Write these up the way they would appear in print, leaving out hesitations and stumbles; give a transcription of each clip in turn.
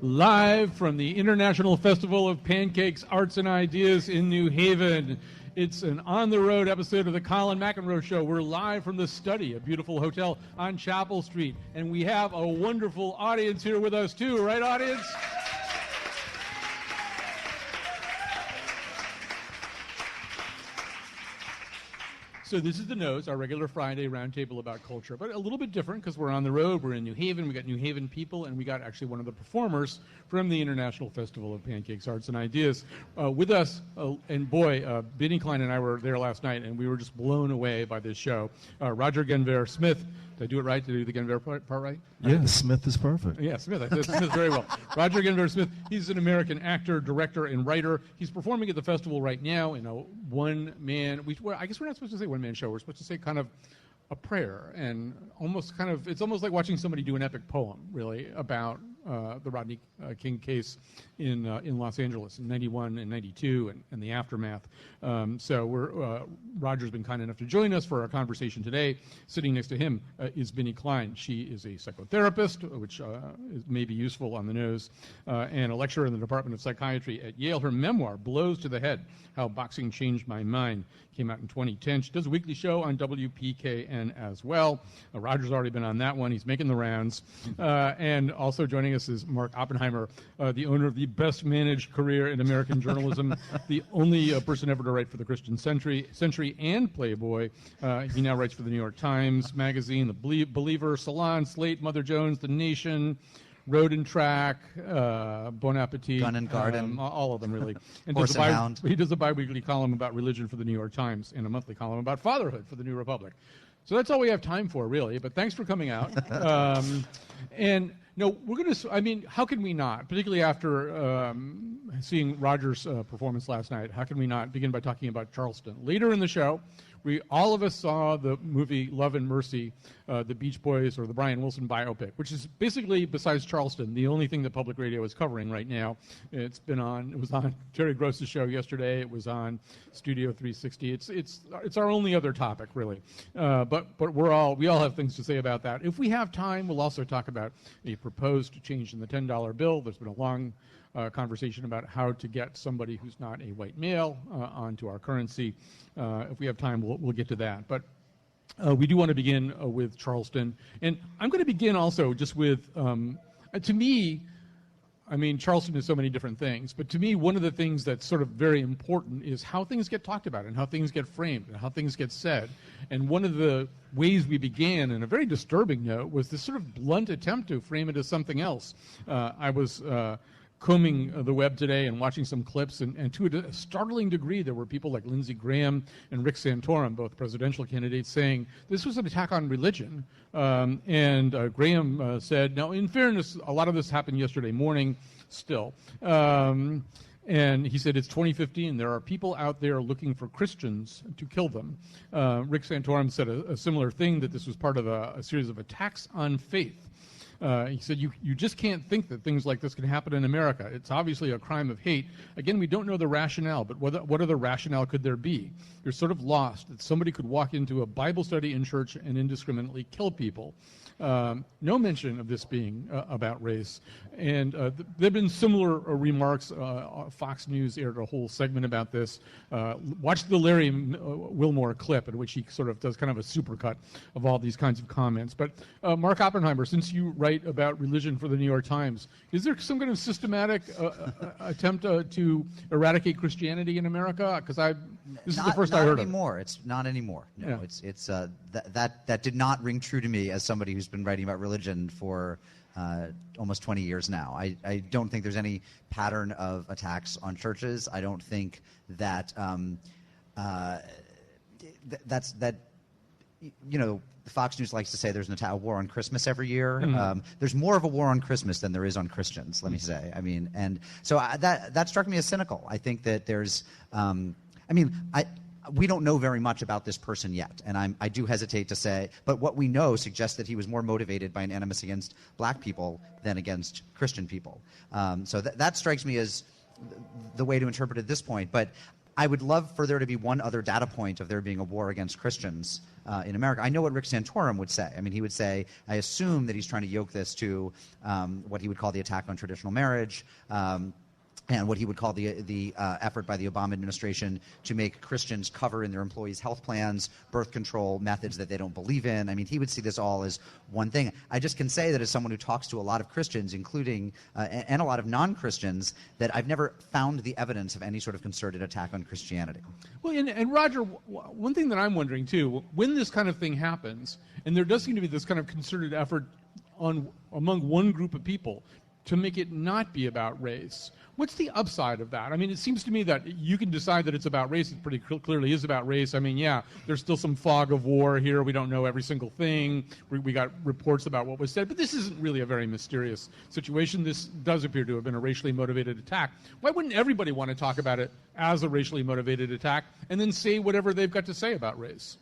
live from the International Festival of Pancakes, Arts, and Ideas in New Haven. It's an on-the-road episode of the Colin McEnroe Show. We're live from the Study, a beautiful hotel on Chapel Street, and we have a wonderful audience here with us too, right, audience? So this is The Nose, our regular Friday roundtable about culture, but a little bit different because we're on the road. We're in New Haven. We got New Haven people, and we got actually one of the performers from the International Festival of Pancakes, Arts, and Ideas with us. And boy, Benny Klein and I were there last night, and we were just blown away by this show. Roger Guenveur Smith. Did I do it right? Did I do the Guenveur part right? Yeah, Smith is perfect. Yeah, Smith. I said Smith very well. Roger Guenveur Smith. He's an American actor, director, and writer. He's performing at the festival right now in a one-man. I guess we're not supposed to say one-man show. We're supposed to say kind of a prayer, and it's almost like watching somebody do an epic poem, really, about the Rodney King case in Los Angeles in '91 and '92 and the aftermath. So Roger's been kind enough to join us for our conversation today. Sitting next to him is Benny Klein. She is a psychotherapist, which may be useful on the nose, and a lecturer in the Department of Psychiatry at Yale. Her memoir, Blows to the Head, How Boxing Changed My Mind, came out in 2010. She does a weekly show on WPKN as well. Roger's already been on that one. He's making the rounds. And also joining us is Mark Oppenheimer, the owner of the best managed career in American journalism, the only person ever to write for the Christian Century and Playboy. He now writes for the New York Times Magazine, The Believer, Salon, Slate, Mother Jones, The Nation, Road and Track, Bon Appetit, Gun and Garden, all of them really. And Horse and Hound. He does a bi-weekly column about religion for the New York Times and a monthly column about fatherhood for the New Republic. So that's all we have time for, really. But thanks for coming out. And no, we're going to. I mean, how can we not? Particularly after seeing Roger's performance last night, how can we not begin by talking about Charleston? Later in the show, all of us saw the movie Love and Mercy, the Beach Boys or the Brian Wilson biopic, which is basically, besides Charleston, the only thing that public radio is covering right now. It was on Terry Gross's show yesterday. It was on Studio 360. It's our only other topic, really. But we all have things to say about that. If we have time, we'll also talk about a proposed change in the $10 bill. There's been a long conversation about how to get somebody who's not a white male onto our currency. If we have time, we'll get to that. But we do want to begin with Charleston. And I'm going to begin also just with, to me, I mean, Charleston is so many different things, but to me, one of the things that's sort of very important is how things get talked about and how things get framed and how things get said. And one of the ways we began, in a very disturbing note, was this sort of blunt attempt to frame it as something else. I was combing the web today and watching some clips, and to a startling degree, there were people like Lindsey Graham and Rick Santorum, both presidential candidates, saying this was an attack on religion. And Graham said, now, in fairness, a lot of this happened yesterday morning still. And he said, it's 2015. There are people out there looking for Christians to kill them. Rick Santorum said a similar thing, that this was part of a series of attacks on faith. He said, you just can't think that things like this can happen in America. It's obviously a crime of hate. Again, we don't know the rationale, but what other rationale could there be? You're sort of lost that somebody could walk into a Bible study in church and indiscriminately kill people. No mention of this being about race. And there have been similar remarks. Fox News aired a whole segment about this. Watch the Larry Wilmore clip in which he sort of does kind of a supercut of all these kinds of comments. But Mark Oppenheimer, since you write about religion for the New York Times, is there some kind of systematic attempt to eradicate Christianity in America? Because this is the first I heard of it. It's not anymore. No, Yeah. It's that did not ring true to me as somebody who's been writing about religion for almost 20 years now. I don't think there's any pattern of attacks on churches. I don't think that Fox News likes to say there's a war on Christmas every year. Mm-hmm. There's more of a war on Christmas than there is on Christians, let me say. I mean, and so that struck me as cynical. I think that there's, we don't know very much about this person yet, and I do hesitate to say, but what we know suggests that he was more motivated by an animus against black people than against Christian people. So that strikes me as the way to interpret it at this point. But I would love for there to be one other data point of there being a war against Christians in America. I know what Rick Santorum would say. I mean, he would say, I assume that he's trying to yoke this to what he would call the attack on traditional marriage, and what he would call the effort by the Obama administration to make Christians cover in their employees' health plans birth control methods that they don't believe in. I mean, he would see this all as one thing. I just can say that as someone who talks to a lot of Christians, including and a lot of non-Christians, that I've never found the evidence of any sort of concerted attack on Christianity. Well, and Roger, one thing that I'm wondering too, when this kind of thing happens, and there does seem to be this kind of concerted effort among one group of people to make it not be about race, what's the upside of that? I mean, it seems to me that you can decide that it's about race. It pretty clearly is about race. I mean, yeah, there's still some fog of war here. We don't know every single thing. We got reports about what was said, but this isn't really a very mysterious situation. This does appear to have been a racially motivated attack. Why wouldn't everybody want to talk about it as a racially motivated attack and then say whatever they've got to say about race?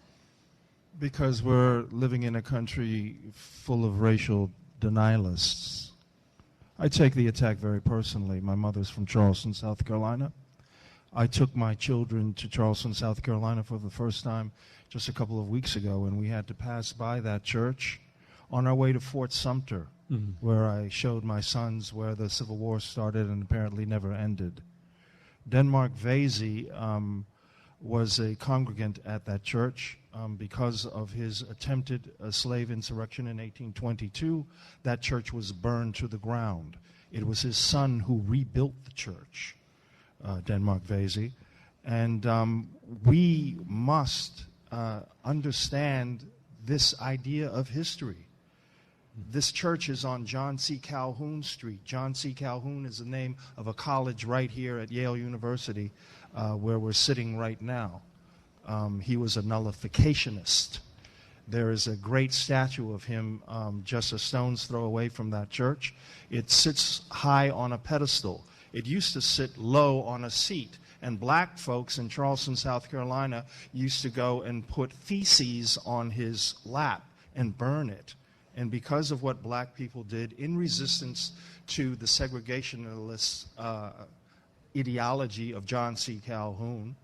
Because we're living in a country full of racial denialists. I take the attack very personally. My mother's from Charleston, South Carolina. I took my children to Charleston, South Carolina for the first time just a couple of weeks ago, and we had to pass by that church on our way to Fort Sumter, where I showed my sons where the Civil War started and apparently never ended. Denmark Vesey was a congregant at that church. Because of his attempted slave insurrection in 1822, that church was burned to the ground. It was his son who rebuilt the church, Denmark Vesey. And we must understand this idea of history. This church is on John C. Calhoun Street. John C. Calhoun is the name of a college right here at Yale University, where we're sitting right now. He was a nullificationist. There is a great statue of him just a stone's throw away from that church. It sits high on a pedestal. It used to sit low on a seat. And black folks in Charleston, South Carolina, used to go and put feces on his lap and burn it. And because of what black people did in resistance to the segregationalist ideology of John C. Calhoun,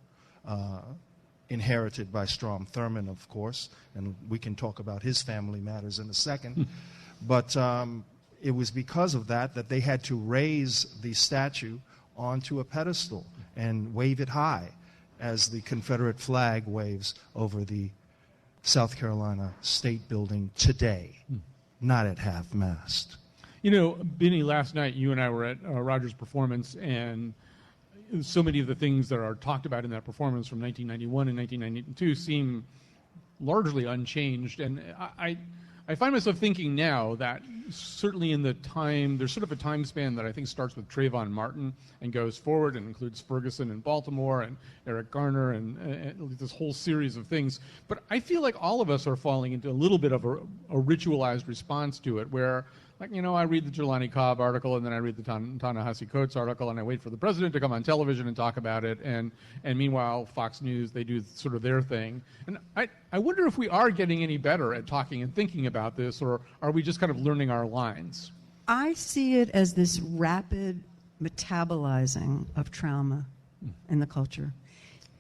inherited by Strom Thurmond, of course, and we can talk about his family matters in a second. But it was because of that that they had to raise the statue onto a pedestal and wave it high as the Confederate flag waves over the South Carolina State Building today, not at half-mast. You know, Benny, last night you and I were at Roger's performance, and so many of the things that are talked about in that performance from 1991 and 1992 seem largely unchanged. And I find myself thinking now that certainly in the time, there's sort of a time span that I think starts with Trayvon Martin and goes forward and includes Ferguson and Baltimore and Eric Garner and this whole series of things. But I feel like all of us are falling into a little bit of a ritualized response to it where, like, you know, I read the Jelani Cobb article and then I read the Ta-Nehisi Coates article and I wait for the president to come on television and talk about it. And meanwhile, Fox News, they do sort of their thing. And I wonder if we are getting any better at talking and thinking about this, or are we just kind of learning our lines? I see it as this rapid metabolizing of trauma in the culture.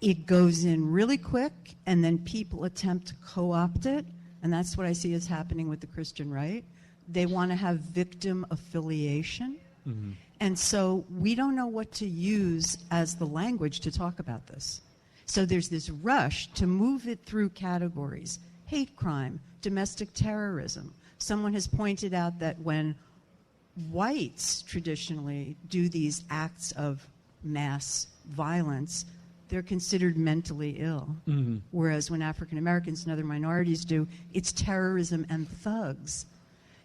It goes in really quick and then people attempt to co-opt it. And that's what I see is happening with the Christian right. They want to have victim affiliation. Mm-hmm. And so we don't know what to use as the language to talk about this. So there's this rush to move it through categories. Hate crime, domestic terrorism. Someone has pointed out that when whites traditionally do these acts of mass violence, they're considered mentally ill. Mm-hmm. Whereas when African Americans and other minorities do, it's terrorism and thugs.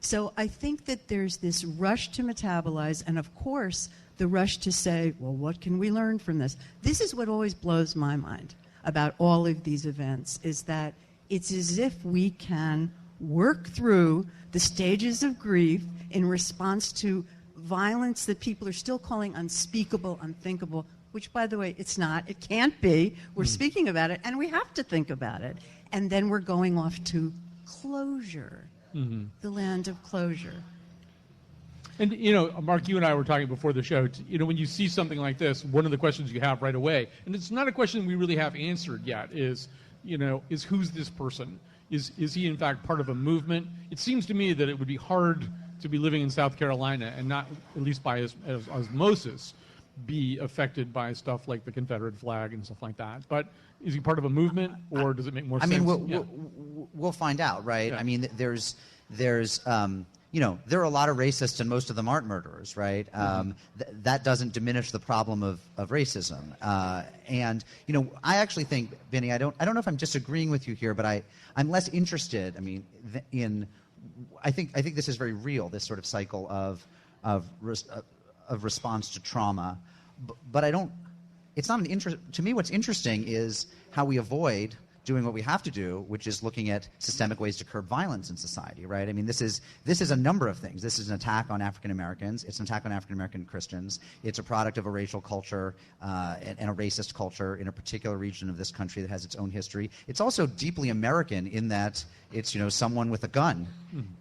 So I think that there's this rush to metabolize, and of course, the rush to say, well, what can we learn from this? This is what always blows my mind about all of these events, is that it's as if we can work through the stages of grief in response to violence that people are still calling unspeakable, unthinkable, which, by the way, it's not. It can't be. We're speaking about it, and we have to think about it. And then we're going off to closure. Mm-hmm. The land of closure. And, Mark, you and I were talking before the show, when you see something like this, one of the questions you have right away, and it's not a question we really have answered yet, is who's this person? Is he, in fact, part of a movement? It seems to me that it would be hard to be living in South Carolina and not, at least by osmosis, be affected by stuff like the Confederate flag and stuff like that. But is he part of a movement, or does it make more sense? I mean, we'll find out, right? Yeah. I mean, there's there are a lot of racists, and most of them aren't murderers, right? That doesn't diminish the problem of racism. And I actually think, Vinny, I don't know if I'm disagreeing with you here, but I'm less interested. I mean, I think this is very real. This sort of cycle of response to trauma, but I don't. It's not an interest to me. What's interesting is how we avoid doing what we have to do, which is looking at systemic ways to curb violence in society, right? I mean, this is a number of things. This is an attack on African Americans. It's an attack on African American Christians. It's a product of a racial culture and a racist culture in a particular region of this country that has its own history. It's also deeply American in that it's Someone with a gun,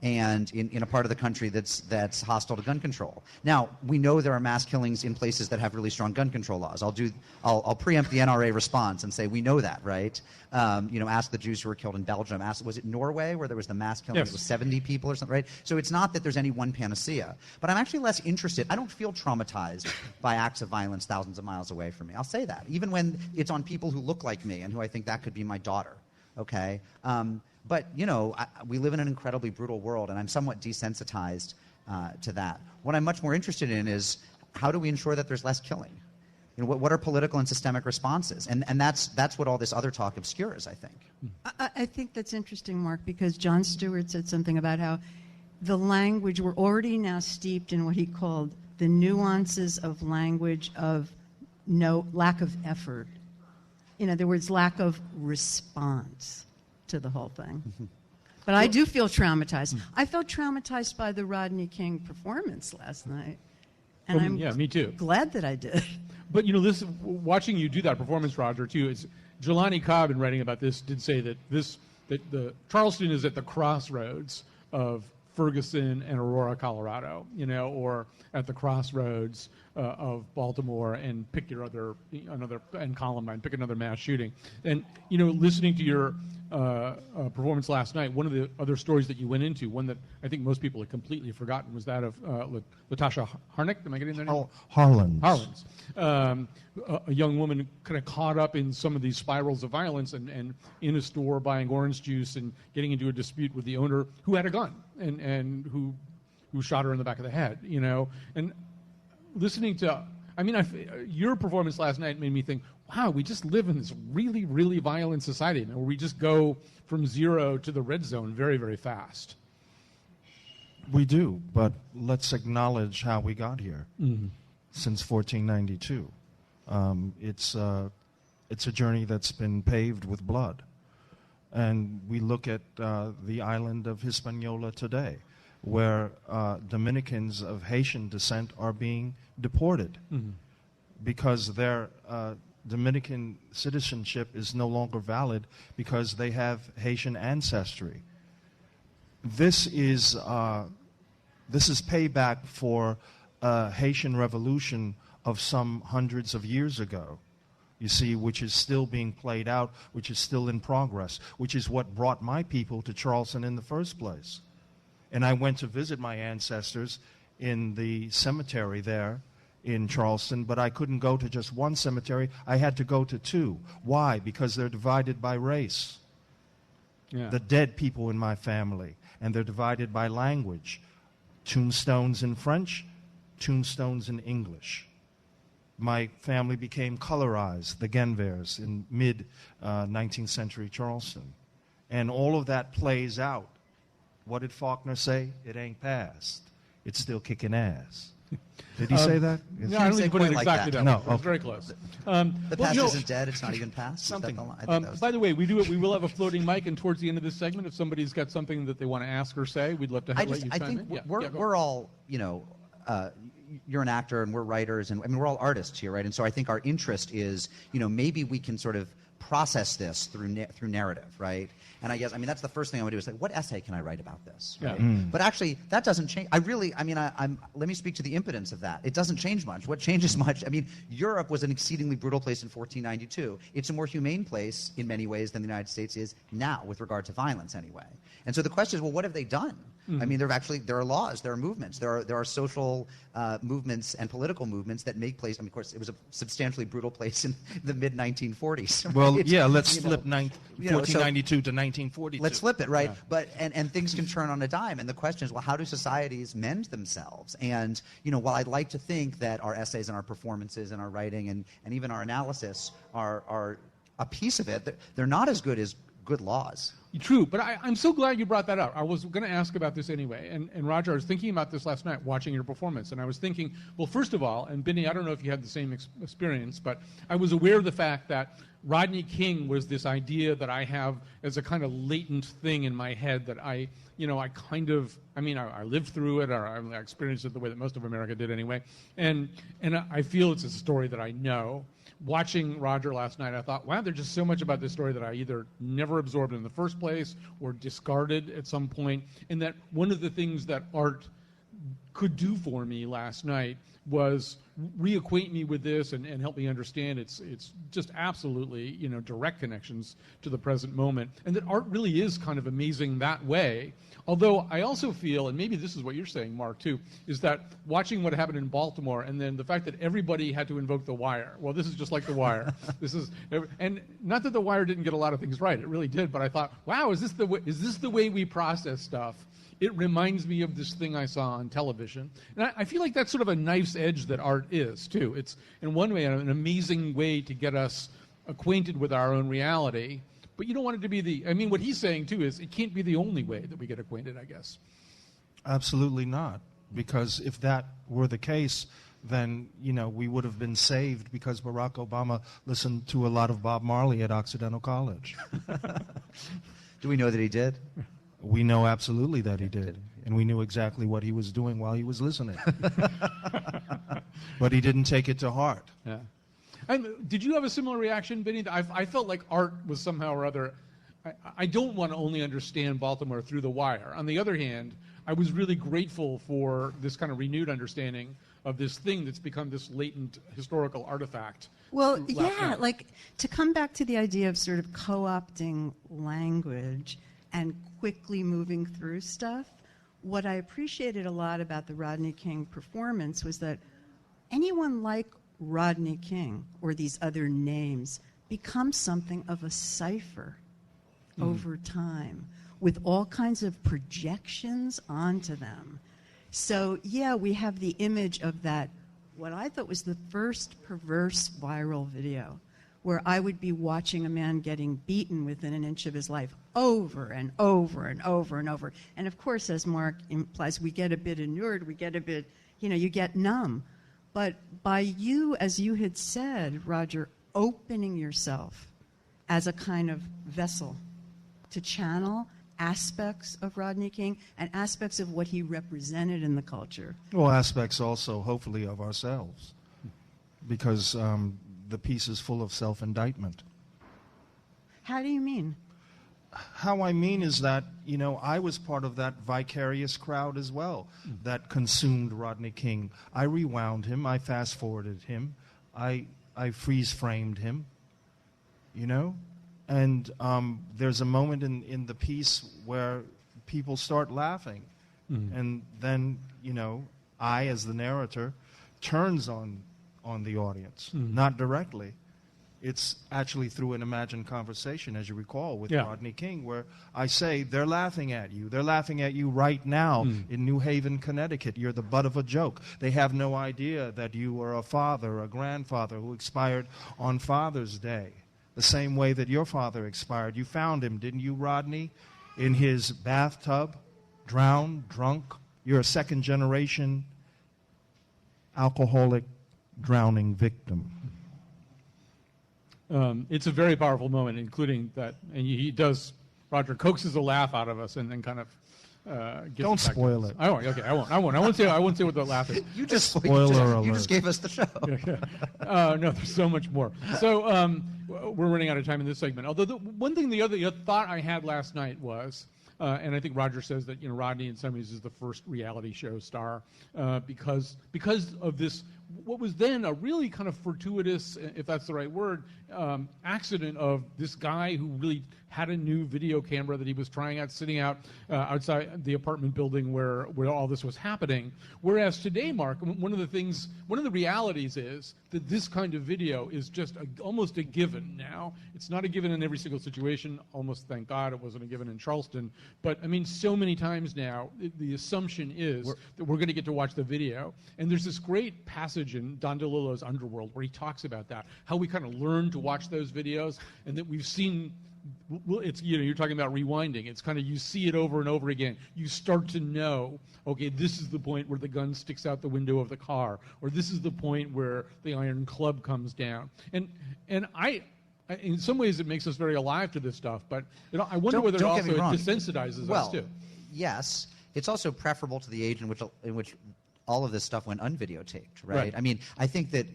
and in a part of the country that's hostile to gun control. Now, we know there are mass killings in places that have really strong gun control laws. I'll preempt the NRA response and say we know that, right? Ask the Jews who were killed in Belgium. Was it Norway where there was the mass killing? Yes. It was 70 people or something, right? So it's not that there's any one panacea. But I'm actually less interested. I don't feel traumatized by acts of violence thousands of miles away from me. I'll say that, even when it's on people who look like me and who I think that could be my daughter. Okay. But we live in an incredibly brutal world, and I'm somewhat desensitized to that. What I'm much more interested in is how do we ensure that there's less killing? What are political and systemic responses? And that's what all this other talk obscures, I think. I think that's interesting, Mark, because Jon Stewart said something about how the language, we're already now steeped in what he called the nuances of language of lack of effort. In other words, lack of response to the whole thing. But I do feel traumatized. I felt traumatized by the Rodney King performance last night. And I'm me too. glad that I did. But listen, watching you do that performance, Roger, too, is Jelani Cobb, in writing about this, did say that the Charleston is at the crossroads of Ferguson and Aurora, Colorado, or at the crossroads of Baltimore and pick and Columbine, pick another mass shooting. And listening to your performance last night, one of the other stories that you went into, one that I think most people had completely forgotten, was that of Latasha Harnick. Am I getting their name? Oh, Harlins. Harlins. A young woman kind of caught up in some of these spirals of violence and in a store buying orange juice and getting into a dispute with the owner who had a gun and who shot her in the back of the head, And listening to, your performance last night made me think, wow, we just live in this really, really violent society now where we just go from zero to the red zone very, very fast. We do, but let's acknowledge how we got here since 1492. It's a journey that's been paved with blood. And we look at the island of Hispaniola today, where Dominicans of Haitian descent are being deported because their Dominican citizenship is no longer valid because they have Haitian ancestry. This is payback for a Haitian revolution of some hundreds of years ago, you see, which is still being played out, which is still in progress, which is what brought my people to Charleston in the first place. And I went to visit my ancestors in the cemetery there in Charleston, but I couldn't go to just one cemetery. I had to go to two. Why? Because they're divided by race. Yeah. The dead people in my family, and they're divided by language. Tombstones in French, tombstones in English. My family became colorized, the Genvers, in mid-19th century Charleston. And all of that plays out. What did Faulkner say? It ain't past. It's still kicking ass. Did he say that? No, I don't think he put it quite like exactly that. that. No, way. It was very close. The past isn't dead. It's not even past. Something. By the way, we will have a floating mic, and towards the end of this segment, if somebody's got something that they want to ask or say, we'd love to let you chime I think in. we're all, you're an actor and we're writers, and I mean we're all artists here, right? And so I think our interest is, maybe we can sort of process this through narrative, right? And I guess, I mean, that's the first thing I would do is like, what essay can I write about this? Right? Yeah. But actually, that doesn't change. Let me speak to the impotence of that. It doesn't change much. What changes much? I mean, Europe was an exceedingly brutal place in 1492. It's a more humane place in many ways than the United States is now with regard to violence, anyway. And so the question is, well, what have they done? I mean, there are laws, there are movements, there are social movements and political movements that make place. I mean, of course, it was a substantially brutal place in the mid 1940s. Right? Well, yeah, let's flip 1492 to 1942. Let's flip it, right? Yeah. But and things can turn on a dime, and the question is, well, how do societies mend themselves? And while I'd like to think that our essays and our performances and our writing and even our analysis are a piece of it, they're not as good as good laws. True, but I'm so glad you brought that up. I was going to ask about this anyway. And Roger, I was thinking about this last night watching your performance, and I was thinking, well, first of all, and Benny, I don't know if you had the same experience, but I was aware of the fact that Rodney King was this idea that I have as a kind of latent thing in my head that I lived through it, or I experienced it the way that most of America did anyway, and I feel it's a story that I know. Watching Roger last night, I thought, wow, there's just so much about this story that I either never absorbed in the first place or discarded at some point, and that one of the things that art could do for me last night was reacquaint me with this and help me understand it's just absolutely direct connections to the present moment, and that art really is kind of amazing that way. Although I also feel, and maybe this is what you're saying, Mark, too, is that watching what happened in Baltimore and then the fact that everybody had to invoke The Wire. Well, this is just like The Wire. And not that The Wire didn't get a lot of things right. It really did. But I thought, wow, is this the way we process stuff? It reminds me of this thing I saw on television. And I feel like that's sort of a knife's edge that art is, too. It's, in one way, an amazing way to get us acquainted with our own reality. But you don't want it to be what he's saying, too, is it can't be the only way that we get acquainted, I guess. Absolutely not. Because if that were the case, then, we would have been saved because Barack Obama listened to a lot of Bob Marley at Occidental College. Do we know that he did? We know absolutely that he did. And we knew exactly what he was doing while he was listening. But he didn't take it to heart. Yeah. Did you have a similar reaction, Benny? I felt like art was somehow or other. I don't want to only understand Baltimore through The Wire. On the other hand, I was really grateful for this kind of renewed understanding of this thing that's become this latent historical artifact. Well, yeah, like to come back to the idea of sort of co-opting language and quickly moving through stuff, what I appreciated a lot about the Rodney King performance was that anyone like Rodney King or these other names becomes something of a cipher over time with all kinds of projections onto them. So, yeah, we have the image of that, what I thought was the first perverse viral video, where I would be watching a man getting beaten within an inch of his life over and over and over and over. And, of course, as Mark implies, we get a bit inured, we get a bit, you get numb. But by you, as you had said, Roger, opening yourself as a kind of vessel to channel aspects of Rodney King and aspects of what he represented in the culture. Well, aspects also, hopefully, of ourselves, because the piece is full of self-indictment. How do you mean? How I mean is that, I was part of that vicarious crowd as well that consumed Rodney King. I rewound him. I fast-forwarded him. I freeze-framed him, And there's a moment in the piece where people start laughing. And then, I, as the narrator, turns on the audience, not directly. It's actually through an imagined conversation, as you recall, with Rodney King, where I say, they're laughing at you. They're laughing at you right now in New Haven, Connecticut. You're the butt of a joke. They have no idea that you were a father, a grandfather who expired on Father's Day, the same way that your father expired. You found him, didn't you, Rodney, in his bathtub, drowned, drunk. You're a second-generation alcoholic drowning victim. It's a very powerful moment, including that, and he does, Roger coaxes a laugh out of us and then kind of Don't spoil it. I won't. Okay, I won't. I won't say. I won't say what the laugh is. You just Spoiler you just alert. gave us the show. No, there's so much more. So we're running out of time in this segment. Although the other thought I had last night was, and I think Roger says that Rodney in some ways is the first reality show star because of this, what was then a really kind of fortuitous, if that's the right word, accident of this guy who really had a new video camera that he was trying out, sitting out outside the apartment building where all this was happening. Whereas today, Mark, one of the realities is that this kind of video is just almost a given now. It's not a given in every single situation. Almost, thank God, it wasn't a given in Charleston. But I mean, so many times now, the assumption is that we're going to get to watch the video. And there's this great passage in Don DeLillo's Underworld where he talks about that, how we kind of learn to watch those videos, and that we've seen. Well, it's you're talking about rewinding. It's kind of you see it over and over again. You start to know, okay, this is the point where the gun sticks out the window of the car, or this is the point where the iron club comes down. And I in some ways, it makes us very alive to this stuff. But I wonder whether don't also get me wrong. it desensitizes us too. Yes, it's also preferable to the age in which all of this stuff went unvideotaped, right? Right. I mean, I think that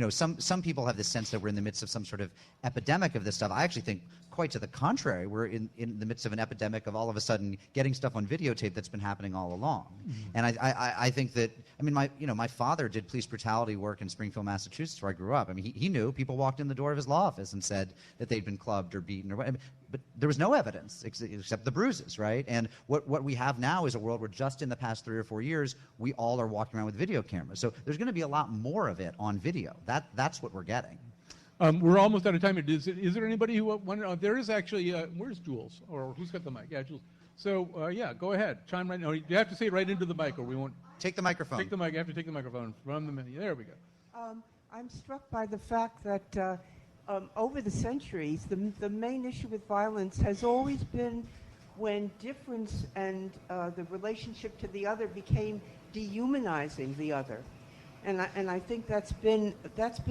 some people have this sense that we're in the midst of some sort of epidemic of this stuff. I actually think quite to the contrary. We're in the midst of an epidemic of all of a sudden getting stuff on videotape that's been happening all along. Mm-hmm. And I think that, I mean, my father did police brutality work in Springfield, Massachusetts, where I grew up. I mean, he knew people walked in the door of his law office and said that they'd been clubbed or beaten or whatever. But there was no evidence except the bruises, right? And what we have now is a world where just in the past 3 or 4 years, we all are walking around with video cameras. So there's going to be a lot more of it on video. That's what we're getting. We're almost out of time. Is there anybody who wanted? There is actually. Where's Jules? Or who's got the mic? Yeah, Jules. So yeah, go ahead. Chime right now. You have to say it right into the mic, or we won't. Take the microphone. Take the mic. You have to take the microphone from the mic. There we go. I'm struck by the fact that over the centuries, the main issue with violence has always been when difference and the relationship to the other became dehumanizing the other. And I think that's been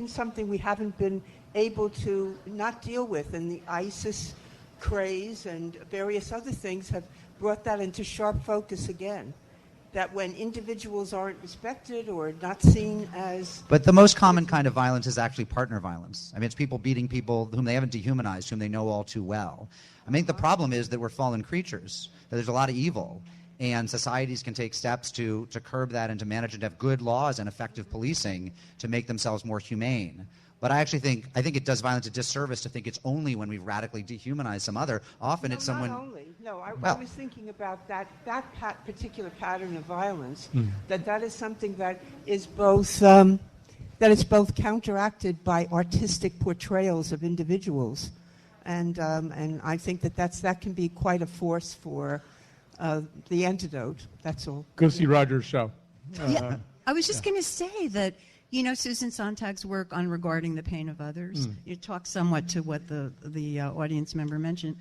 something we haven't been able to not deal with, and the ISIS craze and various other things have brought that into sharp focus again. That when individuals aren't respected or not seen as... But the most common kind of violence is actually partner violence. I mean, it's people beating people whom they haven't dehumanized, whom they know all too well. I think the problem is that we're fallen creatures, that there's a lot of evil. And societies can take steps to curb that and to manage and have good laws and effective policing to make themselves more humane. But I think it does violence a disservice to think it's only when we radically dehumanize some other. Often it's someone... Not only. No, I was thinking about that particular pattern of violence, that is something that is both counteracted by artistic portrayals of individuals. And I think that can be quite a force for... the antidote, that's all. Go see Roger's show. Yeah, I was just going to say that, Susan Sontag's work on regarding the pain of others, it talks somewhat to what the audience member mentioned.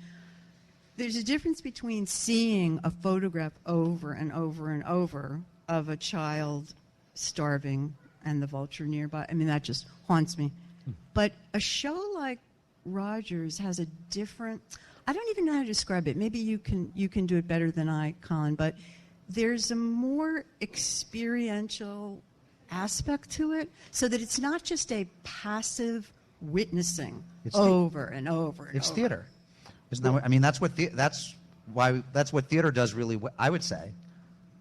There's a difference between seeing a photograph over and over and over of a child starving and the vulture nearby. I mean, that just haunts me. But a show like Roger's has a different... I don't even know how to describe it. Maybe you can do it better than I, Colin, but there's a more experiential aspect to it, so that it's not just a passive witnessing over and over and It's over. theater. Isn't that what, I mean, that's what theater does really well, I would say.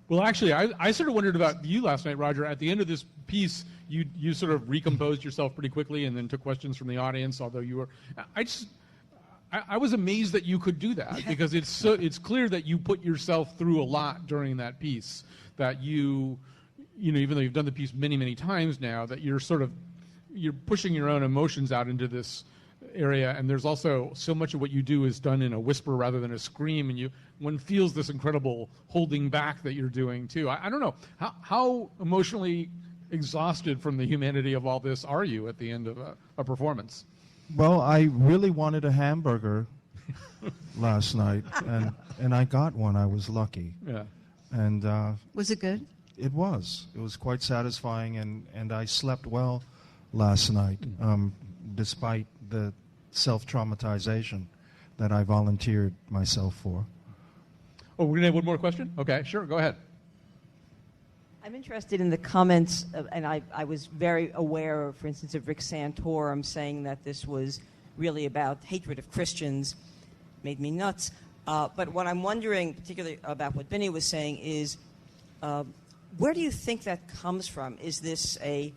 Well, actually, I sort of wondered about you last night, Roger. At the end of this piece, you sort of recomposed yourself pretty quickly and then took questions from the audience, although you were... I was amazed that you could do that, because it's clear that you put yourself through a lot during that piece, that you even though you've done the piece many, many times now, that you're pushing your own emotions out into this area, and there's also so much of what you do is done in a whisper rather than a scream, and one feels this incredible holding back that you're doing too. I don't know, how emotionally exhausted from the humanity of all this are you at the end of a performance? Well, I really wanted a hamburger last night, and I got one. I was lucky. Yeah. And Was it good? it was quite satisfying, and I slept well last night, despite the self-traumatization that I volunteered myself for. Oh, we're going to have one more question? Okay, sure, go ahead. I'm interested in the comments, and I was very aware, for instance, of Rick Santorum saying that this was really about hatred of Christians. Made me nuts. But what I'm wondering, particularly about what Vinny was saying, is where do you think that comes from? Is this a,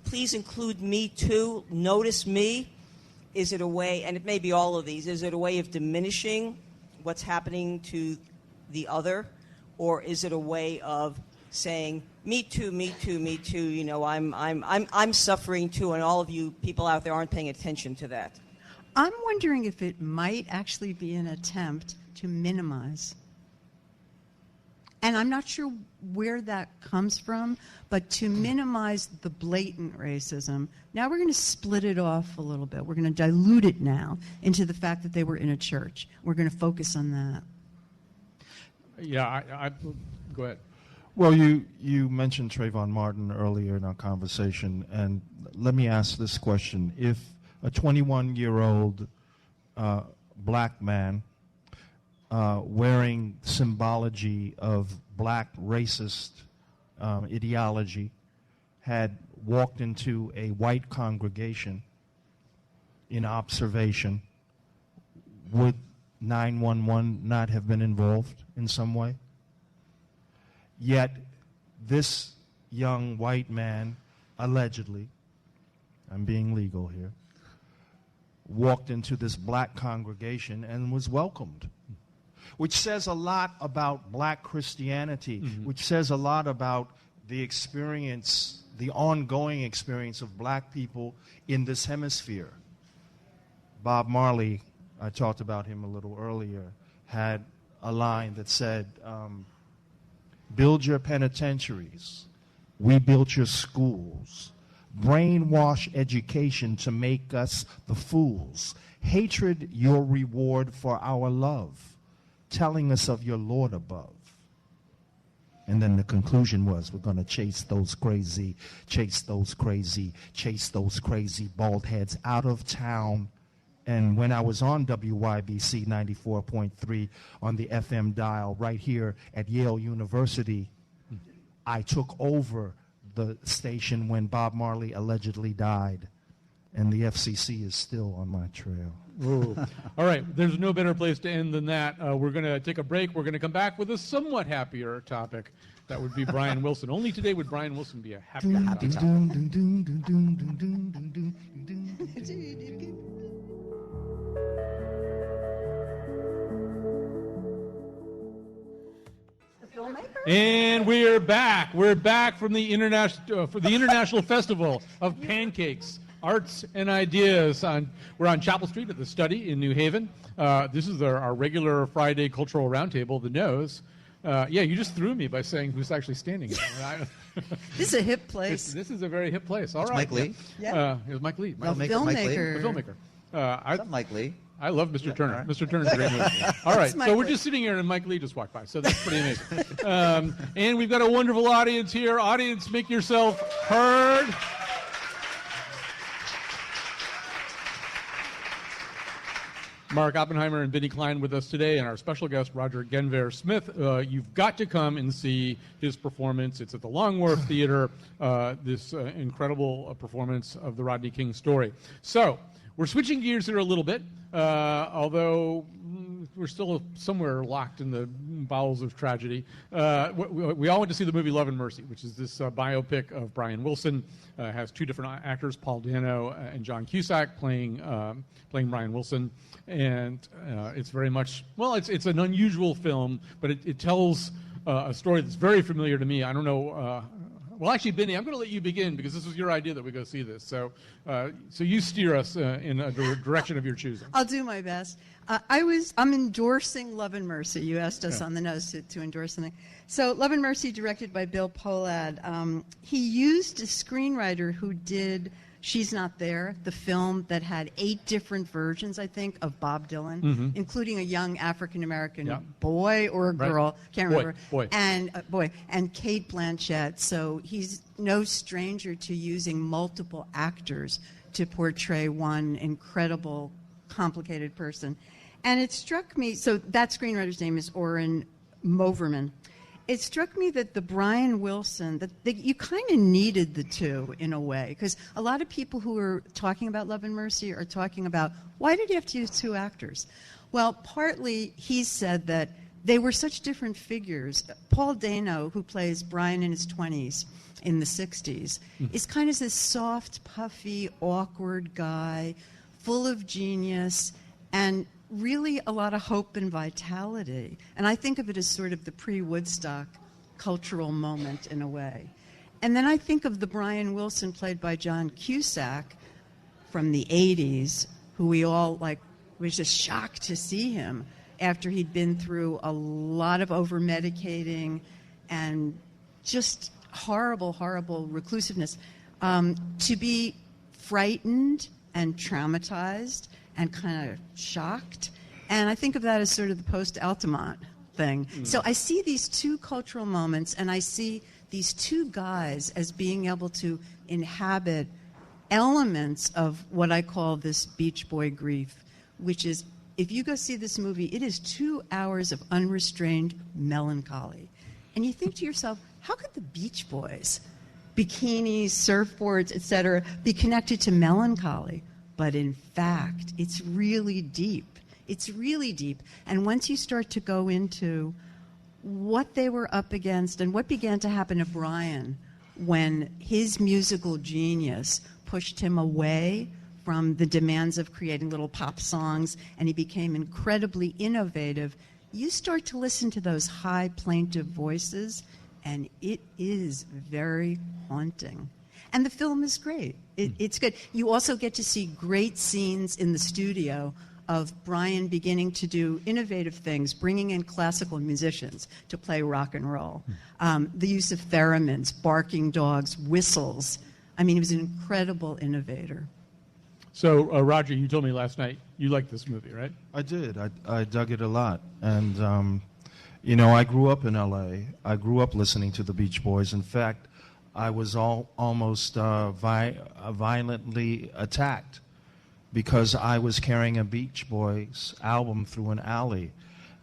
please include me too, notice me? Is it a way, and it may be all of these, is it a way of diminishing what's happening to the other? Or is it a way of saying, me too, me too, me too, I'm suffering too, and all of you people out there aren't paying attention to that? I'm wondering if it might actually be an attempt to minimize. And I'm not sure where that comes from, but to minimize the blatant racism. Now we're going to split it off a little bit. We're going to dilute it now into the fact that they were in a church. We're going to focus on that. Yeah, I go ahead. Well, you mentioned Trayvon Martin earlier in our conversation, and let me ask this question. If a 21-year-old black man wearing symbology of black racist ideology had walked into a white congregation in observation, would 911 not have been involved in some way? Yet this young white man, allegedly, I'm being legal here, walked into this black congregation and was welcomed, which says a lot about black Christianity, which says a lot about the experience, the ongoing experience of black people in this hemisphere. Bob Marley, I talked about him a little earlier, had a line that said, build your penitentiaries, we built your schools, brainwash education to make us the fools, hatred your reward for our love, telling us of your Lord above. And then the conclusion was, we're going to chase those crazy bald heads out of town. And when I was on WYBC 94.3 on the FM dial right here at Yale University, I took over the station when Bob Marley allegedly died. And the FCC is still on my trail. Ooh. All right, there's no better place to end than that. We're going to take a break. We're going to come back with a somewhat happier topic. That would be Brian Wilson. Only today would Brian Wilson be a happier topic. And we're back. We're back from the International Festival of Pancakes, Arts and Ideas. We're on Chapel Street at the Study in New Haven. This is our regular Friday cultural roundtable, The Nose. Yeah, you just threw me by saying who's actually standing here. This is a hip place. This is a very hip place. All It's right. Mike Lee. Yeah. It was Mike Lee. The Mike Lee. filmmaker. The filmmaker. Something like Lee. I love Mr. Turner. Mr. Turner's a great movie. All right, Mike so we're Lee. just sitting here and Mike Lee just walked by, so that's pretty amazing. And we've got a wonderful audience here. Audience, make yourself heard. Mark Oppenheimer and Vinnie Klein with us today, and our special guest, Roger Genver Smith. You've got to come and see his performance. It's at the Long Wharf Theater, this incredible performance of the Rodney King story. So, we're switching gears here a little bit, although we're still somewhere locked in the bowels of tragedy. We all went to see the movie Love and Mercy, which is this biopic of Brian Wilson. Has two different actors, Paul Dano and John Cusack, playing Brian Wilson. And it's very much, well, it's an unusual film, but it tells a story that's very familiar to me. I don't know. Well, actually, Benny, I'm going to let you begin because this was your idea that we go see this. So you steer us in a direction of your choosing. I'll do my best. I'm endorsing Love and Mercy. You asked us on the nose to endorse something. So Love and Mercy, directed by Bill Pohlad. He used a screenwriter who did She's Not There, the film that had 8 different versions, I think, of Bob Dylan, including a young African-American boy or girl, can't remember. Boy. And Cate Blanchett. So he's no stranger to using multiple actors to portray one incredible, complicated person. And it struck me, so that screenwriter's name is Oren Moverman. It struck me that the Brian Wilson, that you kind of needed the two in a way, because a lot of people who are talking about Love and Mercy are talking about, why did you have to use two actors? Well, partly he said that they were such different figures. Paul Dano, who plays Brian in his 20s, in the 60s, is kind of this soft, puffy, awkward guy, full of genius, and really a lot of hope and vitality. And I think of it as sort of the pre-Woodstock cultural moment in a way. And then I think of the Brian Wilson played by John Cusack from the 80s, who we all was just shocked to see him after he'd been through a lot of over-medicating and just horrible, horrible reclusiveness. To be frightened and traumatized and kind of shocked. And I think of that as sort of the post-Altamont thing. So I see these two cultural moments, and I see these two guys as being able to inhabit elements of what I call this Beach Boy grief, which is, if you go see this movie, it is 2 hours of unrestrained melancholy. And you think to yourself, how could the Beach Boys, bikinis, surfboards, etc., be connected to melancholy? But in fact, it's really deep. It's really deep. And once you start to go into what they were up against and what began to happen to Brian when his musical genius pushed him away from the demands of creating little pop songs and he became incredibly innovative, you start to listen to those high plaintive voices, and it is very haunting. And the film is great. It's good. You also get to see great scenes in the studio of Brian beginning to do innovative things, bringing in classical musicians to play rock and roll. The use of theremins, barking dogs, whistles. I mean, he was an incredible innovator. So, Roger, you told me last night you liked this movie, right? I did. I dug it a lot. And, I grew up in L.A. I grew up listening to the Beach Boys. In fact, I was almost violently attacked because I was carrying a Beach Boys album through an alley.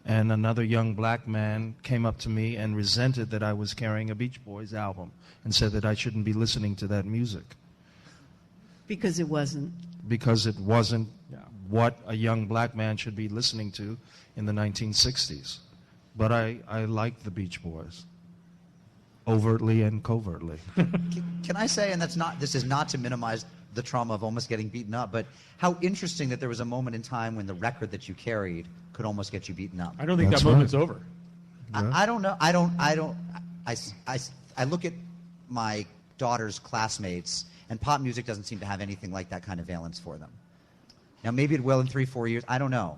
And another young black man came up to me and resented that I was carrying a Beach Boys album and said that I shouldn't be listening to that music. Because it wasn't. Because it wasn't what a young black man should be listening to in the 1960s. But I liked the Beach Boys, overtly and covertly. Can I say, and this is not to minimize the trauma of almost getting beaten up, but how interesting that there was a moment in time when the record that you carried could almost get you beaten up. I don't think That's that moment's right. over. Yeah. I don't know. I look at my daughter's classmates, and pop music doesn't seem to have anything like that kind of valence for them. Now, maybe it will in 3-4 years. I don't know.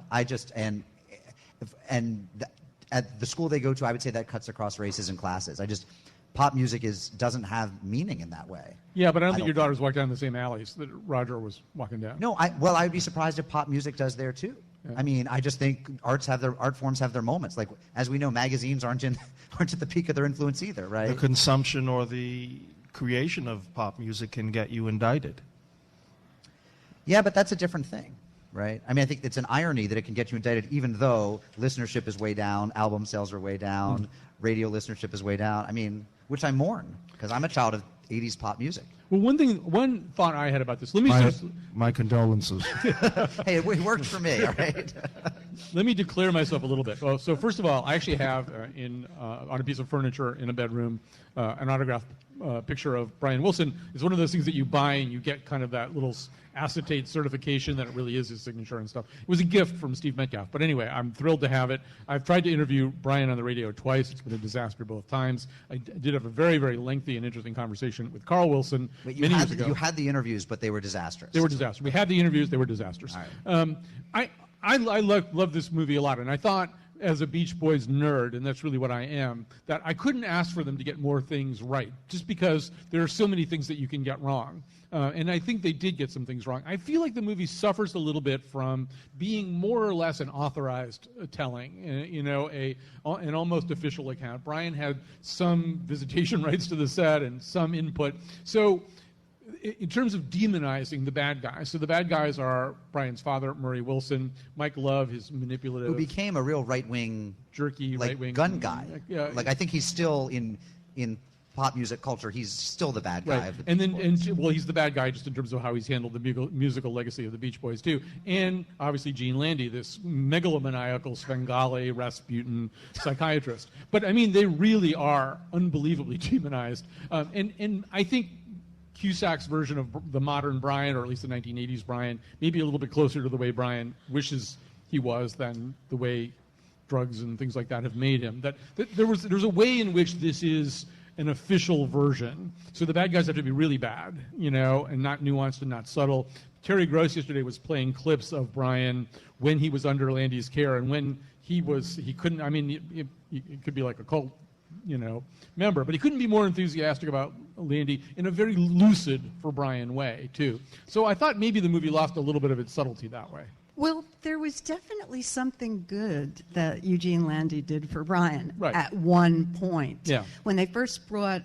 At the school they go to, I would say that cuts across races and classes. Pop music doesn't have meaning in that way. Yeah, but I don't think your daughters walk down the same alleys that Roger was walking down. No, I'd be surprised if pop music does there too. Yeah. I mean, I just think art forms have their moments. Like, as we know, magazines aren't at the peak of their influence either, right? The consumption or the creation of pop music can get you indicted. Yeah, but that's a different thing, right? I mean, I think it's an irony that it can get you indicted even though listenership is way down, album sales are way down, radio listenership is way down. I mean, which I mourn because I'm a child of 80s pop music. Well, one thought I had about this. Let me My condolences. Hey, it worked for me, all right? Let me declare myself a little bit. Well, so first of all, I actually have on a piece of furniture in a bedroom an autographed picture of Brian Wilson. It's one of those things that you buy and you get kind of that little acetate certification that it really is his signature and stuff. It was a gift from Steve Metcalf. But anyway, I'm thrilled to have it. I've tried to interview Brian on the radio twice. It's been a disaster both times. I did have a very, very lengthy and interesting conversation with Carl Wilson many years ago. You had the interviews, but they were disastrous. They were disastrous. We had the interviews. They were disastrous. All right. I love this movie a lot, and I thought as a Beach Boys nerd, and that's really what I am, that I couldn't ask for them to get more things right, just because there are so many things that you can get wrong. And I think they did get some things wrong. I feel like the movie suffers a little bit from being more or less an authorized telling, an almost official account. Brian had some visitation rights to the set and some input. So in terms of demonizing the bad guys. So the bad guys are Brian's father, Murray Wilson, Mike Love, his manipulative, Who became a real right-wing, jerky, like, right-wing gun guy. Yeah, Like, I think he's still in pop music culture, he's still the bad guy. right. Of the And Beach then, Boys. well, he's the bad guy just in terms of how he's handled the musical legacy of the Beach Boys too. And obviously Gene Landy, this megalomaniacal Svengali Rasputin psychiatrist. But I mean, they really are unbelievably demonized. And I think Cusack's version of the modern Brian, or at least the 1980s Brian, maybe a little bit closer to the way Brian wishes he was than the way drugs and things like that have made him. That there's a way in which this is an official version. So the bad guys have to be really bad, and not nuanced and not subtle. Terry Gross yesterday was playing clips of Brian when he was under Landy's care and when he couldn't, I mean, it could be like a cult, member, but he couldn't be more enthusiastic about Landy in a very lucid for Brian way, too. So I thought maybe the movie lost a little bit of its subtlety that way. Well, there was definitely something good that Eugene Landy did for Brian Right. at one point. Yeah. When they first brought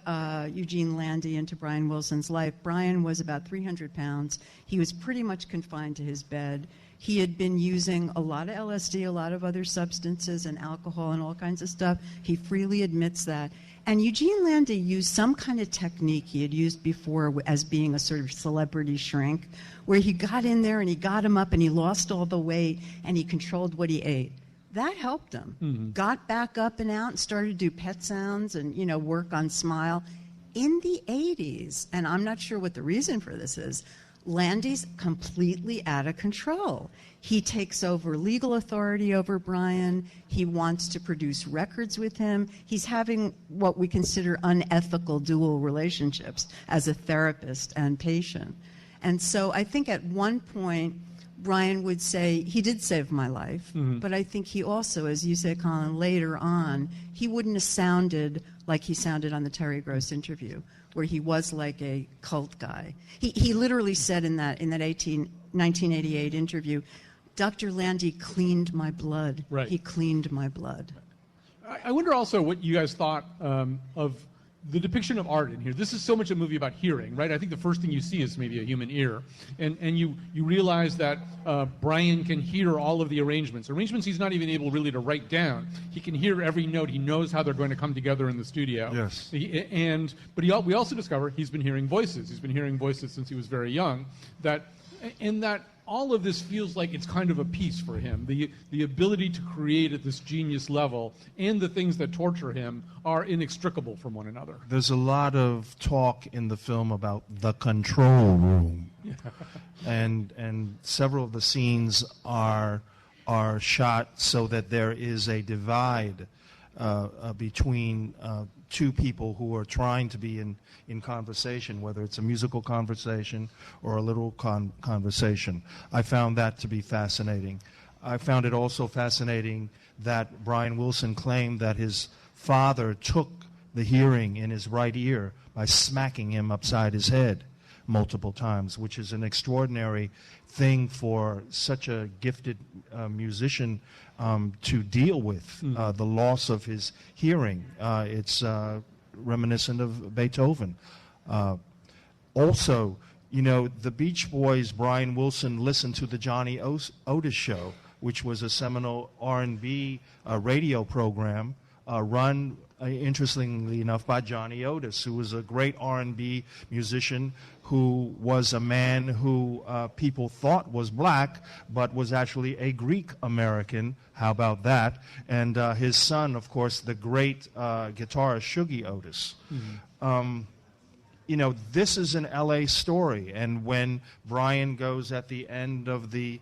Eugene Landy into Brian Wilson's life, Brian was about 300 pounds. He was pretty much confined to his bed. He had been using a lot of LSD, a lot of other substances and alcohol and all kinds of stuff. He freely admits that. And Eugene Landy used some kind of technique he had used before as being a sort of celebrity shrink, where he got in there and he got him up and he lost all the weight and he controlled what he ate. That helped him. Mm-hmm. Got back up and out and started to do pet sounds and, work on Smile. In the 80s, and I'm not sure what the reason for this is, Landy's completely out of control. He takes over legal authority over Brian. He wants to produce records with him. He's having what we consider unethical dual relationships as a therapist and patient. And so I think at one point, Brian would say, he did save my life, but I think he also, as you say, Colin, later on, he wouldn't have sounded like he sounded on the Terry Gross interview, where he was like a cult guy. He literally said in that 1988 interview, Dr. Landy cleaned my blood. Right. He cleaned my blood. I wonder also what you guys thought of the depiction of art in here. This is so much a movie about hearing, right? I think the first thing you see is maybe a human ear. And you realize that Brian can hear all of the arrangements he's not even able really to write down. He can hear every note. He knows how they're going to come together in the studio. Yes. But we also discover he's been hearing voices. He's been hearing voices since he was very young. That all of this feels like it's kind of a piece for him. The ability to create at this genius level and the things that torture him are inextricable from one another. There's a lot of talk in the film about the control room. And several of the scenes are shot so that there is a divide between two people who are trying to be in conversation, whether it's a musical conversation or a literal conversation. I found that to be fascinating. I found it also fascinating that Brian Wilson claimed that his father took the hearing in his right ear by smacking him upside his head multiple times, which is an extraordinary thing for such a gifted musician to deal with, the loss of his hearing. It's reminiscent of Beethoven. Also, the Beach Boys, Brian Wilson listened to the Johnny Otis Show, which was a seminal R&B radio program run, interestingly enough, by Johnny Otis, who was a great R&B musician who was a man who people thought was black, but was actually a Greek American. How about that? And his son, of course, the great guitarist Shuggie Otis. This is an LA story, and when Brian goes at the end of the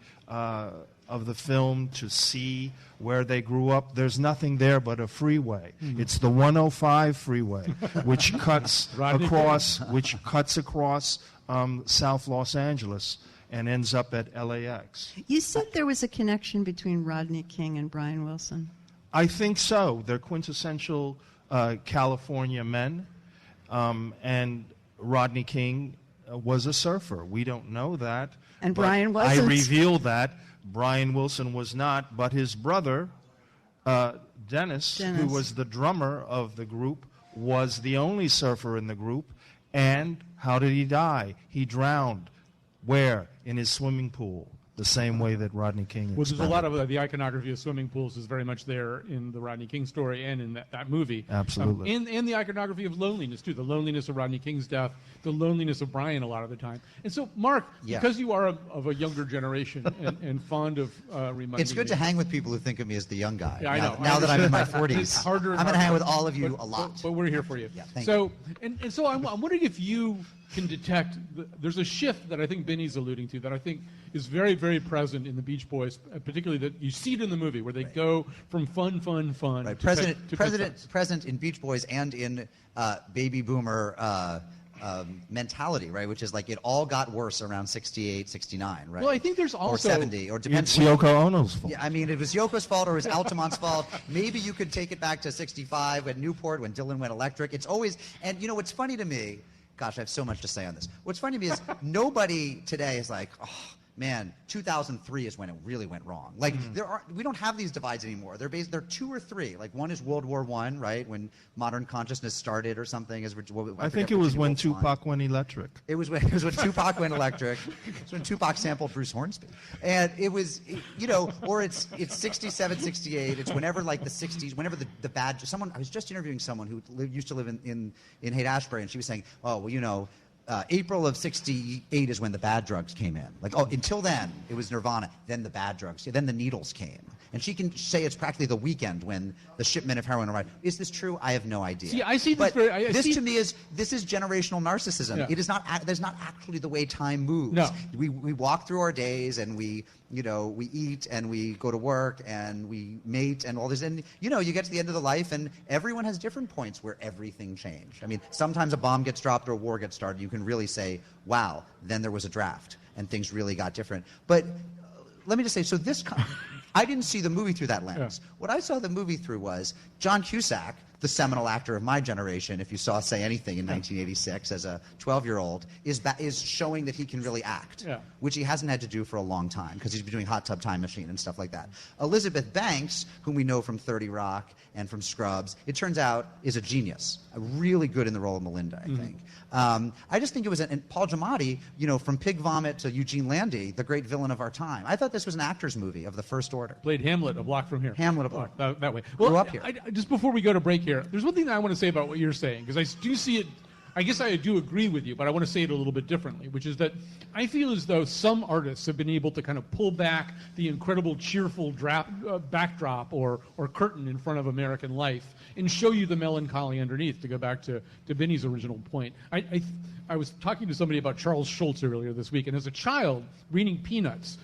film to see where they grew up, there's nothing there but a freeway. It's the 105 freeway, which cuts across South Los Angeles and ends up at LAX. You said there was a connection between Rodney King and Brian Wilson. I think so. They're quintessential California men, and Rodney King was a surfer. We don't know that. And Brian wasn't. I revealed that. Brian Wilson was not, but his brother, Dennis, who was the drummer of the group, was the only surfer in the group, And how did he die? He drowned. Where? In his swimming pool. The same way that Rodney King Well, there's a explained. lot of the iconography of swimming pools is very much there in the Rodney King story and in that movie. Absolutely. And the iconography of loneliness, too. The loneliness of Rodney King's death, the loneliness of Brian a lot of the time. And so, Mark, Yeah. because you are of a younger generation and fond of reminding It's good me- to hang with people who think of me as the young guy. Yeah, I know. Now that I'm in my 40s, It's harder and I'm going to harder, hang with all of you but- a lot. But we're here for you. Yeah, thank so, and so I'm wondering if you can detect, there's a shift that I think Benny's alluding to that I think is very, very present in the Beach Boys, particularly that you see it in the movie where they go from fun Right. to Present in Beach Boys and in baby boomer mentality, right? Which is like it all got worse around 68, 69, right? Well, I think there's or also 70, or depends. It's Yoko Ono's fault. Yeah, I mean, it was Yoko's fault or it was Altamont's fault. Maybe you could take it back to 65 when Newport, when Dylan went electric. It's always, and you know what's funny to me, gosh, I have so much to say on this. What's funny to me is nobody today is like, oh, man, 2003 is when it really went wrong. Like we don't have these divides anymore. They're 2 or 3. Like one is World War I, right, when modern consciousness started or something. I think it was when Tupac went electric. It was when Tupac went electric. It was when Tupac sampled Bruce Hornsby, and it was, you know, or it's 67, 68. It's whenever like the 60s, whenever the bad. Someone I was just interviewing someone who used to live in Haight-Ashbury, and she was saying, oh well, you know. April of 68 is when the bad drugs came in. Like, oh, until then, it was Nirvana. Then the bad drugs. Then the needles came. And she can say it's practically the weekend when the shipment of heroin arrived. Is this true? I have no idea. See, I see but this very- I this see- to me is generational narcissism. Yeah. It is not. There's not actually the way time moves. No. We walk through our days and we eat and we go to work and we mate and all this. And you get to the end of the life and everyone has different points where everything changed. I mean, sometimes a bomb gets dropped or a war gets started. You can really say, wow, then there was a draft and things really got different. But let me just say, so I didn't see the movie through that lens. Yeah. What I saw the movie through was John Cusack, the seminal actor of my generation, if you saw Say Anything in 1986 as a 12-year-old, is showing that he can really act, Yeah. which he hasn't had to do for a long time because he's been doing Hot Tub Time Machine and stuff like that. Elizabeth Banks, whom we know from 30 Rock and from Scrubs, it turns out is a genius, really good in the role of Melinda, I think. I just think it was, and Paul Giamatti, from Pig Vomit to Eugene Landy, the great villain of our time. I thought this was an actor's movie of the first order. Played Hamlet a block from here. Hamlet a block. That way. Grew up here. Just before we go to break here, there's one thing that I want to say about what you're saying, because I do see it. I guess I do agree with you, but I want to say it a little bit differently, which is that I feel as though some artists have been able to kind of pull back the incredible cheerful backdrop or curtain in front of American life and show you the melancholy underneath, to go back to Benny's original point. I was talking to somebody about Charles Schultz earlier this week, and as a child, reading Peanuts,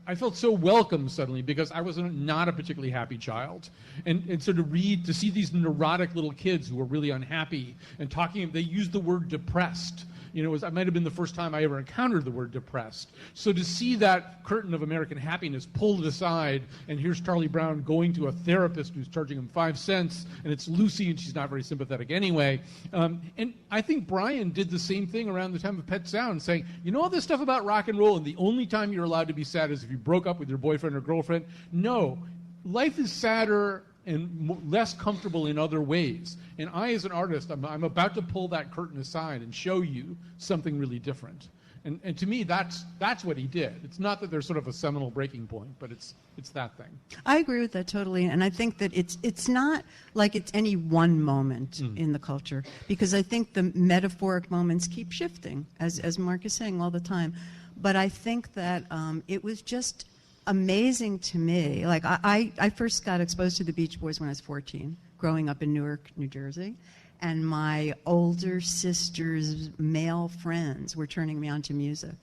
I felt so welcome suddenly because I was not a particularly happy child. And so to see these neurotic little kids who were really unhappy and they used the word depressed. It might have been the first time I ever encountered the word depressed. So to see that curtain of American happiness pulled aside, and here's Charlie Brown going to a therapist who's charging him 5 cents, and it's Lucy, and she's not very sympathetic anyway. And I think Brian did the same thing around the time of Pet Sounds, saying, all this stuff about rock and roll, and the only time you're allowed to be sad is if you broke up with your boyfriend or girlfriend. No, life is sadder and less comfortable in other ways. And I, as an artist, I'm about to pull that curtain aside and show you something really different. And to me, that's what he did. It's not that there's sort of a seminal breaking point, but it's that thing. I agree with that totally, and I think that it's not like it's any one moment in the culture, because I think the metaphoric moments keep shifting, as Mark is saying all the time. But I think that it was just amazing to me. Like I first got exposed to the Beach Boys when I was 14, growing up in Newark, New Jersey. And my older sister's male friends were turning me on to music.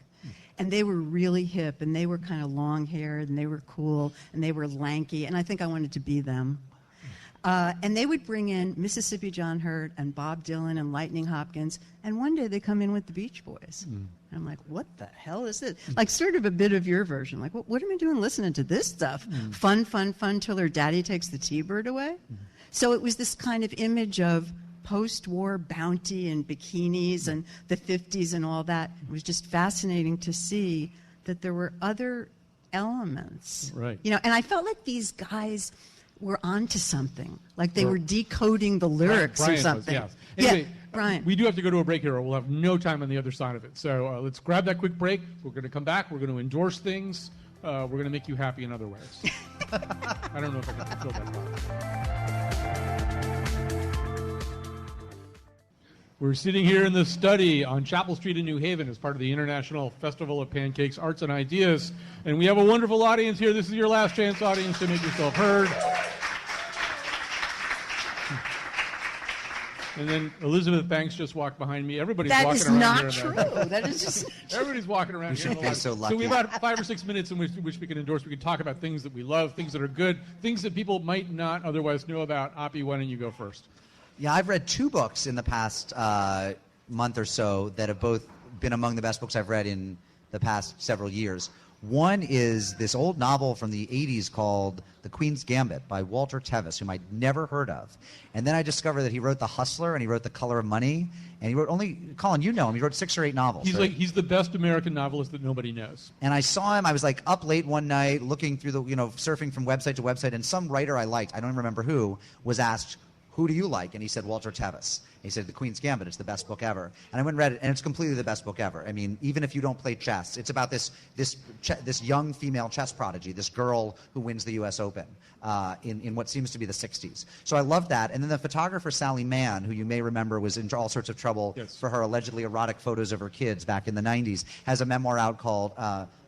And they were really hip, and they were kind of long-haired, and they were cool, and they were lanky, and I think I wanted to be them. And they would bring in Mississippi John Hurt and Bob Dylan and Lightning Hopkins, and one day they come in with the Beach Boys. And I'm like, what the hell is this? Like sort of a bit of your version. Like, what am I doing listening to this stuff? Fun, fun, fun till her daddy takes the T-bird away? So it was this kind of image of post-war bounty and bikinis and the 50s and all that. It was just fascinating to see that there were other elements. Right. And I felt like these guys were onto something, like they were decoding the lyrics Brian or was, something. yes. Anyway, Brian. We do have to go to a break here, or we'll have no time on the other side of it. So let's grab that quick break. We're going to come back. We're going to endorse things. We're going to make you happy in other ways. I don't know if I can fulfill that promise. We're sitting here in the study on Chapel Street in New Haven as part of the International Festival of Pancakes, Arts, and Ideas. And we have a wonderful audience here. This is your last chance, audience, to make yourself heard. And then Elizabeth Banks just walked behind me. Everybody's That walking is around not here. true. That is just Everybody's walking around here. should feel so lucky. we have about 5 or 6 minutes in which we can endorse. We can talk about things that we love, things that are good, things that people might not otherwise know about. Oppie, why don't you go first? Yeah, I've read 2 books in the past month or so that have both been among the best books I've read in the past several years. One is this old novel from the 80s called The Queen's Gambit by Walter Tevis, whom I'd never heard of. And then I discovered that he wrote The Hustler and he wrote The Color of Money. And he wrote Colin, you know him, he wrote 6 or 8 novels. He's right? he's the best American novelist that nobody knows. And I saw him, I was like up late one night looking through surfing from website to website, and some writer I liked, I don't even remember who, was asked, who do you like? And he said, Walter Tevis. He said, The Queen's Gambit, it's the best book ever. And I went and read it, and it's completely the best book ever. I mean, even if you don't play chess, it's about this young female chess prodigy, this girl who wins the U.S. Open in what seems to be the 60s. So I loved that. And then the photographer, Sally Mann, who you may remember was in all sorts of trouble for her allegedly erotic photos of her kids back in the 90s, has a memoir out called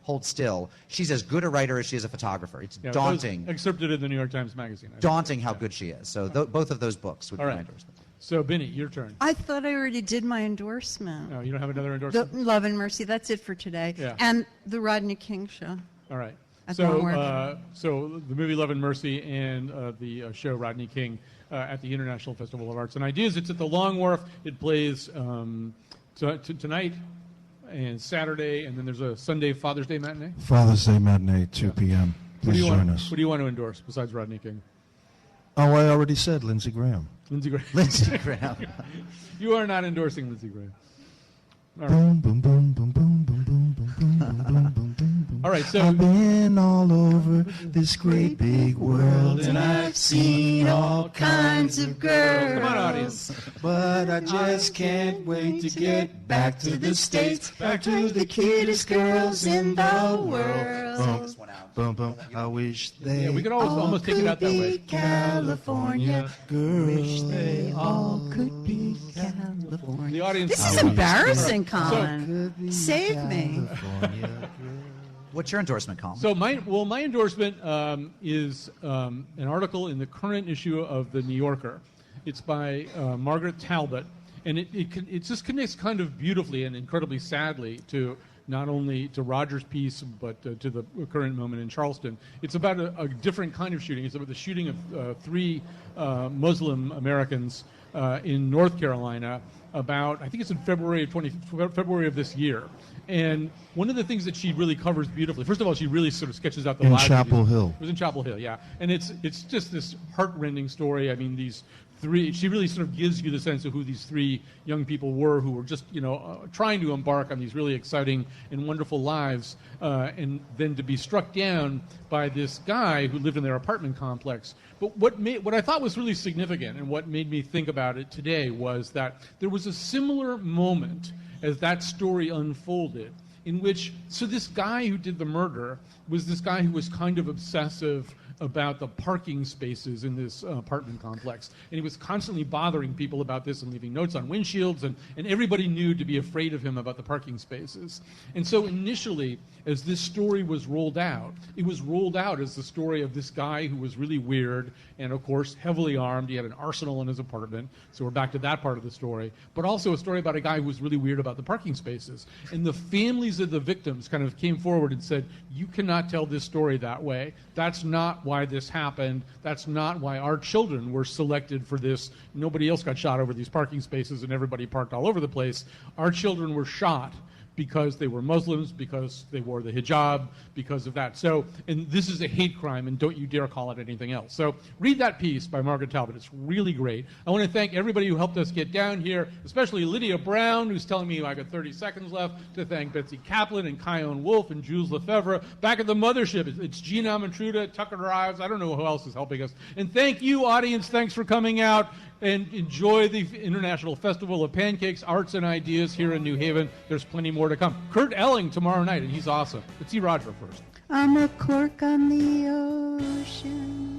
Hold Still. She's as good a writer as she is a photographer. It's daunting. Excerpted in the New York Times Magazine. Daunting how good she is. So both of those books would be my endorsement. So, Binny, your turn. I thought I already did my endorsement. No, you don't have another The endorsement? Love and Mercy. That's it for today. Yeah. And the Rodney King Show. All right. At So, Longworth. so the movie Love and Mercy and the show Rodney King at the International Festival of Arts and Ideas. It's at the Long Wharf. It plays tonight and Saturday, and then there's a Sunday Father's Day matinee. Father's Day matinee, 2 p.m. Please join us. What do you want to endorse besides Rodney King? Oh, I already said Lindsey Graham. Lindsey Graham. Lindsey Graham. You are not endorsing Lindsey Graham. All right. Boom, boom, boom, boom, boom, boom, boom, boom, boom, boom, boom, boom, boom. All right, so I've been all over this great big world, and I've seen all kinds of girls. come on, audience. But I just can't wait to get back to the States, back to the cutest girls in the world. Boom, boom. I wish they we could almost take it out that way. California girls. Wish they all could be California. The audience. This is embarrassing, Colin. Save me. What's your endorsement, Colin? So my endorsement is an article in the current issue of the New Yorker. It's by Margaret Talbot, and it just connects kind of beautifully and incredibly sadly to not only to Roger's piece, but to the current moment in Charleston. It's about a different kind of shooting. It's about the shooting of 3 Muslim Americans in North Carolina about, I think it's in February of this year. And one of the things that she really covers beautifully, first of all, she really sort of sketches out the In lives of Chapel these- Hill. It was in Chapel Hill, yeah. And it's just this heart-rending story. I mean, these 3, she really sort of gives you the sense of who these 3 young people were who were just, trying to embark on these really exciting and wonderful lives, and then to be struck down by this guy who lived in their apartment complex. But what I thought was really significant and what made me think about it today was that there was a similar moment as that story unfolded in which, so this guy who did the murder was this guy who was kind of obsessive about the parking spaces in this apartment complex. And he was constantly bothering people about this and leaving notes on windshields, and everybody knew to be afraid of him about the parking spaces. And so initially, as this story was rolled out, it was rolled out as the story of this guy who was really weird and, of course, heavily armed. He had an arsenal in his apartment, so we're back to that part of the story. But also a story about a guy who was really weird about the parking spaces. And the families of the victims kind of came forward and said, you cannot tell this story that way. That's not why this happened. That's not why our children were selected for this. Nobody else got shot over these parking spaces and everybody parked all over the place. Our children were shot because they were Muslims, because they wore the hijab, because of that. So, and this is a hate crime, and don't you dare call it anything else. So read that piece by Margaret Talbot. It's really great. I want to thank everybody who helped us get down here, especially Lydia Brown, who's telling me I got 30 seconds left, to thank Betsy Kaplan and Kyone Wolf and Jules Lefevre. Back at the mothership, it's Gina Amatruda, Tucker Rives, I don't know who else is helping us. And thank you, audience. Thanks for coming out. and enjoy the International Festival of Pancakes, Arts, and Ideas here in New Haven. There's plenty more to come. Kurt Elling tomorrow night, and he's awesome. Let's see Roger first. I'm a cork on the ocean.